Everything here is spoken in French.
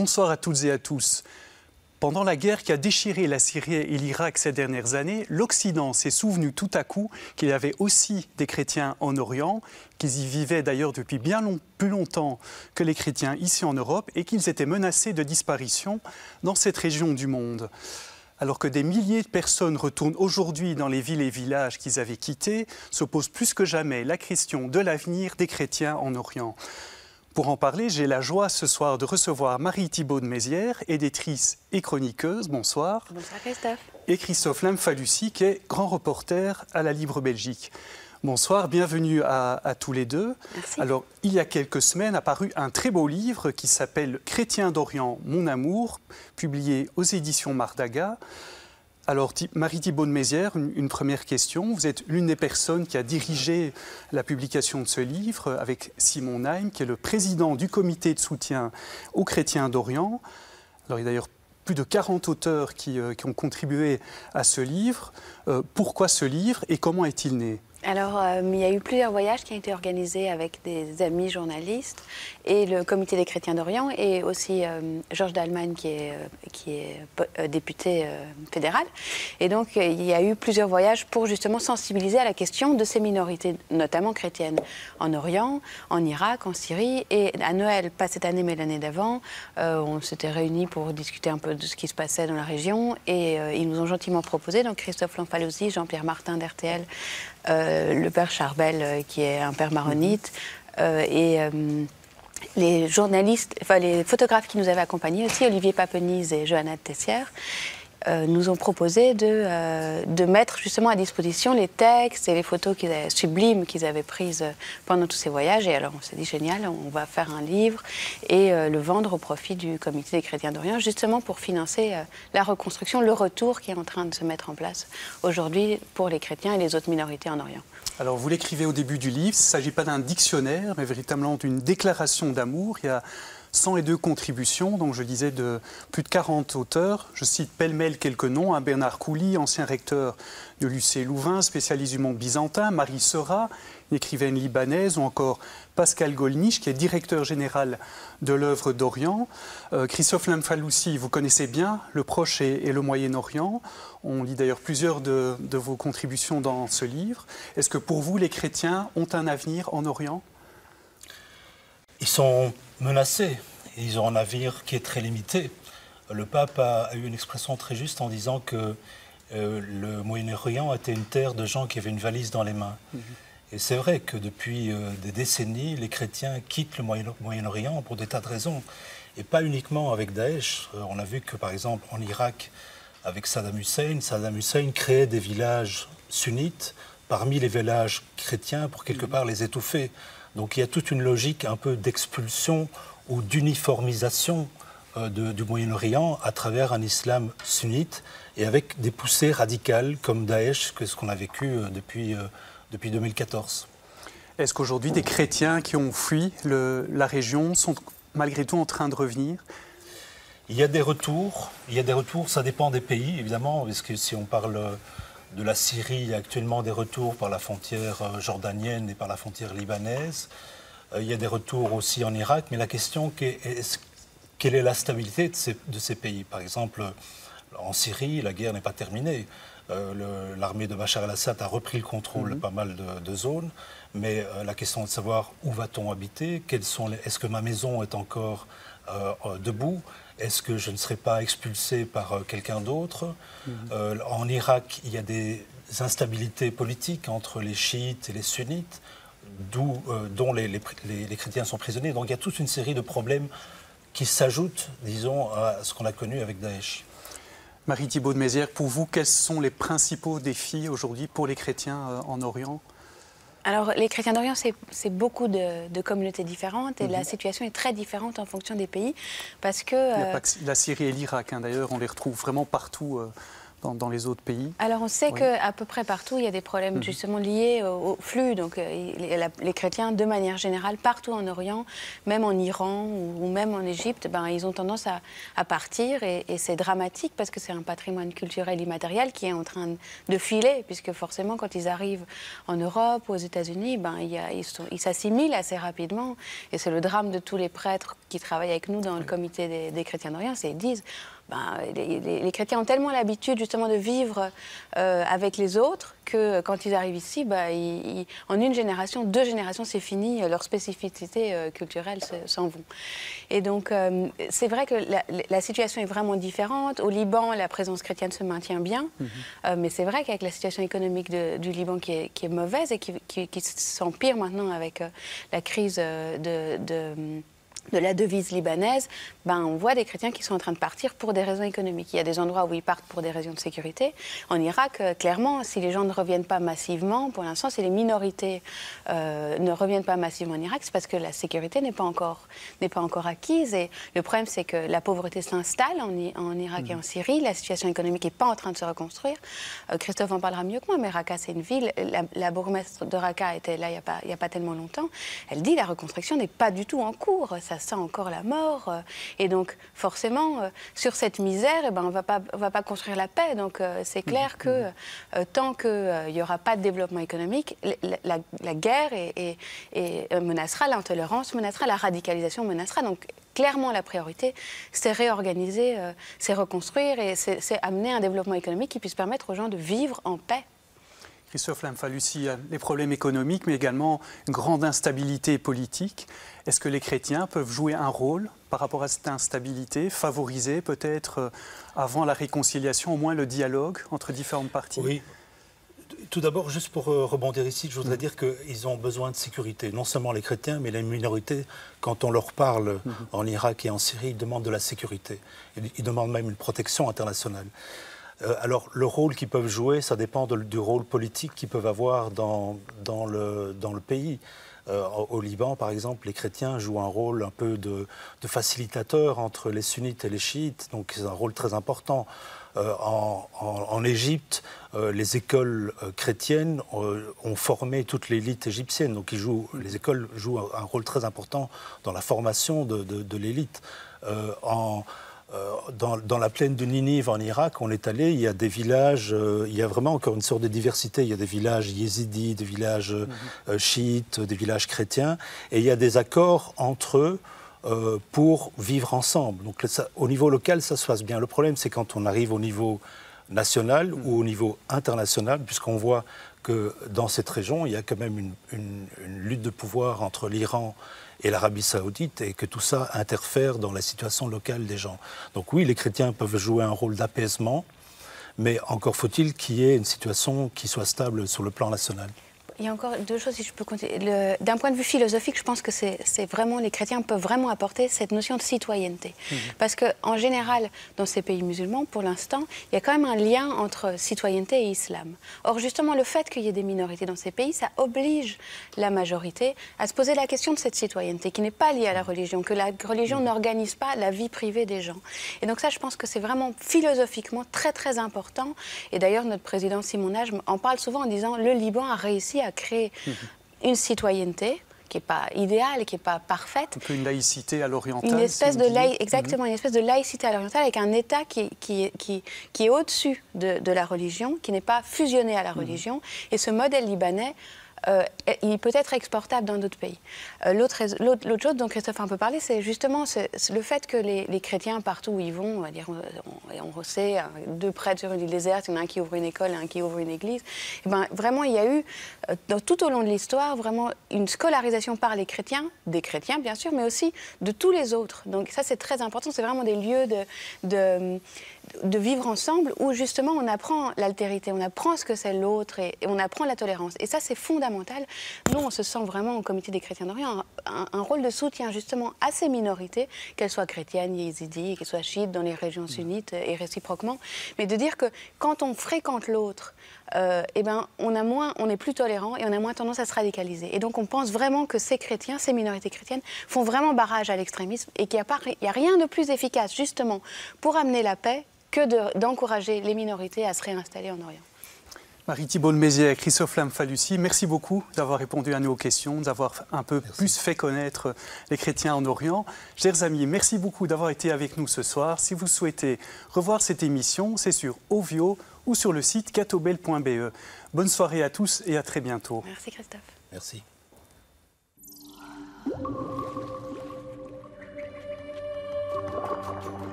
Bonsoir à toutes et à tous. Pendant la guerre qui a déchiré la Syrie et l'Irak ces dernières années, l'Occident s'est souvenu tout à coup qu'il y avait aussi des chrétiens en Orient, qu'ils y vivaient d'ailleurs depuis plus longtemps que les chrétiens ici en Europe et qu'ils étaient menacés de disparition dans cette région du monde. Alors que des milliers de personnes retournent aujourd'hui dans les villes et villages qu'ils avaient quittés, se pose plus que jamais la question de l'avenir des chrétiens en Orient. Pour en parler, j'ai la joie ce soir de recevoir Marie Thibaud de Mézières, éditrice et chroniqueuse. Bonsoir. Bonsoir Christophe. Et Christophe Lamfalussy, qui est grand reporter à la Libre Belgique. Bonsoir, bienvenue à tous les deux. Merci. Alors, il y a quelques semaines a paru un très beau livre qui s'appelle « Chrétien d'Orient, mon amour », publié aux éditions Mardaga. Alors, Marie Thibaud de Mézières, une première question. Vous êtes l'une des personnes qui a dirigé la publication de ce livre avec Simon Naim, qui est le président du comité de soutien aux chrétiens d'Orient. Alors, il y a d'ailleurs plus de 40 auteurs qui ont contribué à ce livre. Pourquoi ce livre et comment est-il né ? Alors, il y a eu plusieurs voyages qui ont été organisés avec des amis journalistes et le Comité des chrétiens d'Orient et aussi Georges Dallemagne qui est député fédéral. Et donc, il y a eu plusieurs voyages pour justement sensibiliser à la question de ces minorités, notamment chrétiennes, en Orient, en Irak, en Syrie. Et à Noël, pas cette année mais l'année d'avant, on s'était réunis pour discuter un peu de ce qui se passait dans la région et ils nous ont gentiment proposé, donc Christophe Lamfalussy, Jean-Pierre Martin d'RTL, le père Charbel, qui est un père maronite, et les journalistes, enfin les photographes qui nous avaient accompagnés aussi, Olivier Papenise et Johanna Tessière, nous ont proposé de mettre justement à disposition les textes et les photos sublimes qu'ils avaient prises pendant tous ces voyages. Et alors on s'est dit, génial, on va faire un livre et le vendre au profit du Comité des chrétiens d'Orient, justement pour financer la reconstruction, le retour qui est en train de se mettre en place aujourd'hui pour les chrétiens et les autres minorités en Orient. Alors vous l'écrivez au début du livre, il ne s'agit pas d'un dictionnaire, mais véritablement d'une déclaration d'amour. Il y a 102 contributions, donc je disais de plus de 40 auteurs. Je cite pêle-mêle quelques noms, hein, Bernard Couly, ancien recteur de l'UC Louvain, spécialiste du monde byzantin, Marie Seurat, une écrivaine libanaise, ou encore Pascal Golnisch, qui est directeur général de l'œuvre d'Orient. Christophe Lamfalussy, vous connaissez bien le Proche et le Moyen-Orient. On lit d'ailleurs plusieurs de vos contributions dans ce livre. Est-ce que pour vous, les chrétiens ont un avenir en Orient ? Ils sont menacés. Ils ont un avenir qui est très limité. Le pape a eu une expression très juste en disant que le Moyen-Orient était une terre de gens qui avaient une valise dans les mains. Et c'est vrai que depuis des décennies, les chrétiens quittent le Moyen-Orient pour des tas de raisons. Et pas uniquement avec Daesh. On a vu que par exemple en Irak, avec Saddam Hussein créait des villages sunnites parmi les villages chrétiens pour quelque part les étouffer. Donc il y a toute une logique un peu d'expulsion ou d'uniformisation du Moyen-Orient à travers un islam sunnite et avec des poussées radicales comme Daesh, que ce qu'on a vécu depuis 2014. Est-ce qu'aujourd'hui des chrétiens qui ont fui la région sont malgré tout en train de revenir ? Il y a des retours, ça dépend des pays évidemment, parce que si on parle de la Syrie, il y a actuellement des retours par la frontière jordanienne et par la frontière libanaise. Il y a des retours aussi en Irak, mais la question est quelle est la stabilité de ces pays ? Par exemple, en Syrie, la guerre n'est pas terminée. L'armée de Bachar el-Assad a repris le contrôle de pas mal de zones, mais la question est de savoir où va-t-on habiter, est-ce que ma maison est encore debout ? Est-ce que je ne serai pas expulsé par quelqu'un d'autre ? En Irak, il y a des instabilités politiques entre les chiites et les sunnites, dont les chrétiens sont prisonniers. Donc il y a toute une série de problèmes qui s'ajoutent, disons, à ce qu'on a connu avec Daesh. Marie Thibaud de Mézières, pour vous, quels sont les principaux défis aujourd'hui pour les chrétiens en Orient ? Alors, les chrétiens d'Orient, c'est beaucoup de communautés différentes et la situation est très différente en fonction des pays parce que... Il n'y a pas que la Syrie et l'Irak, hein, d'ailleurs, on les retrouve vraiment partout dans les autres pays? Alors on sait Oui. qu'à peu près partout, il y a des problèmes justement liés au flux. Donc les chrétiens, de manière générale, partout en Orient, même en Iran ou même en Égypte, ils ont tendance à partir. Et c'est dramatique parce que c'est un patrimoine culturel immatériel qui est en train de filer. Puisque forcément, quand ils arrivent en Europe ou aux États-Unis, ils s'assimilent assez rapidement. Et c'est le drame de tous les prêtres qui travaillent avec nous dans le comité des chrétiens d'Orient. C'est qu'ils disent... les chrétiens ont tellement l'habitude justement de vivre avec les autres que quand ils arrivent ici, en une génération, 2 générations, c'est fini, leurs spécificités culturelles s'en vont. Et donc, c'est vrai que la situation est vraiment différente. Au Liban, la présence chrétienne se maintient bien, mais c'est vrai qu'avec la situation économique du Liban qui est mauvaise et qui s'empire maintenant avec la crise de la devise libanaise, on voit des chrétiens qui sont en train de partir pour des raisons économiques. Il y a des endroits où ils partent pour des raisons de sécurité. En Irak, clairement, si les gens ne reviennent pas massivement, pour l'instant, si les minorités ne reviennent pas massivement en Irak, c'est parce que la sécurité n'est pas encore acquise. Et le problème, c'est que la pauvreté s'installe en Irak et en Syrie. La situation économique n'est pas en train de se reconstruire. Christophe en parlera mieux que moi, mais Raqqa, c'est une ville. La bourgmestre de Raqqa était là il n'y a pas tellement longtemps. Elle dit la reconstruction n'est pas du tout en cours. Ça sent encore la mort. Et donc, forcément, sur cette misère, on va pas construire la paix. Donc, c'est clair que tant qu'il n'y aura pas de développement économique, la guerre menacera, l'intolérance menacera, la radicalisation menacera. Donc, clairement, la priorité, c'est réorganiser, c'est reconstruire et c'est amener un développement économique qui puisse permettre aux gens de vivre en paix. Christophe Lamfalussy, les problèmes économiques, mais également une grande instabilité politique. Est-ce que les chrétiens peuvent jouer un rôle par rapport à cette instabilité, favoriser peut-être avant la réconciliation, au moins le dialogue entre différentes parties? Oui. Tout d'abord, juste pour rebondir ici, je voudrais dire qu'ils ont besoin de sécurité. Non seulement les chrétiens, mais les minorités, quand on leur parle en Irak et en Syrie, ils demandent de la sécurité. Ils demandent même une protection internationale. Alors, le rôle qu'ils peuvent jouer, ça dépend du rôle politique qu'ils peuvent avoir dans le pays. Au Liban, par exemple, les chrétiens jouent un rôle un peu de facilitateur entre les sunnites et les chiites, donc c'est un rôle très important. En Égypte, les écoles chrétiennes ont formé toute l'élite égyptienne, donc les écoles jouent un rôle très important dans la formation de l'élite. Dans la plaine de Ninive en Irak, on est allé, il y a des villages, il y a vraiment encore une sorte de diversité. Il y a des villages yézidis, des villages chiites, des villages chrétiens, et il y a des accords entre eux pour vivre ensemble. Donc au niveau local, ça se passe bien. Le problème, c'est quand on arrive au niveau national ou au niveau international, puisqu'on voit que dans cette région, il y a quand même une lutte de pouvoir entre l'Iran et l'Arabie saoudite, et que tout ça interfère dans la situation locale des gens. Donc oui, les chrétiens peuvent jouer un rôle d'apaisement, mais encore faut-il qu'il y ait une situation qui soit stable sur le plan national. Il y a encore 2 choses, si je peux continuer. D'un point de vue philosophique, je pense que les chrétiens peuvent vraiment apporter cette notion de citoyenneté. Parce qu'en général, dans ces pays musulmans, pour l'instant, il y a quand même un lien entre citoyenneté et islam. Or, justement, le fait qu'il y ait des minorités dans ces pays, ça oblige la majorité à se poser la question de cette citoyenneté, qui n'est pas liée à la religion, que la religion n'organise pas la vie privée des gens. Et donc ça, je pense que c'est vraiment philosophiquement très, très important. Et d'ailleurs, notre président Simon Nagy en parle souvent en disant « Le Liban a réussi à créer une citoyenneté qui n'est pas idéale, qui n'est pas parfaite. » Un peu une laïcité à l'orientale. Une espèce de exactement, une espèce de laïcité à l'orientale avec un État qui est au-dessus de la religion, qui n'est pas fusionné à la religion. Et ce modèle libanais, il peut être exportable dans d'autres pays. L'autre chose dont Christophe a un peu parlé, c'est justement le fait que les chrétiens, partout où ils vont, on sait, 2 prêtres sur une île déserte, il y en a un qui ouvre une école et un qui ouvre une église. Et vraiment, il y a eu, tout au long de l'histoire, vraiment une scolarisation par les chrétiens, des chrétiens bien sûr, mais aussi de tous les autres. Donc ça, c'est très important, c'est vraiment des lieux de vivre ensemble où justement on apprend l'altérité, on apprend ce que c'est l'autre et on apprend la tolérance. Et ça, c'est fondamental. Nous, on se sent vraiment au Comité des chrétiens d'Orient un rôle de soutien justement à ces minorités, qu'elles soient chrétiennes, yézidis, qu'elles soient chiites dans les régions sunnites et réciproquement. Mais de dire que quand on fréquente l'autre, on est plus tolérant et on a moins tendance à se radicaliser. Et donc on pense vraiment que ces chrétiens, ces minorités chrétiennes, font vraiment barrage à l'extrémisme et qu'il n'y a rien de plus efficace justement pour amener la paix que d'encourager les minorités à se réinstaller en Orient. Marie Thibault-Mézières et Christophe Lamfalussy, merci beaucoup d'avoir répondu à nos questions, d'avoir un peu plus fait connaître les chrétiens en Orient. Chers amis, merci beaucoup d'avoir été avec nous ce soir. Si vous souhaitez revoir cette émission, c'est sur Ovio ou sur le site catobel.be. Bonne soirée à tous et à très bientôt. Merci Christophe. Merci.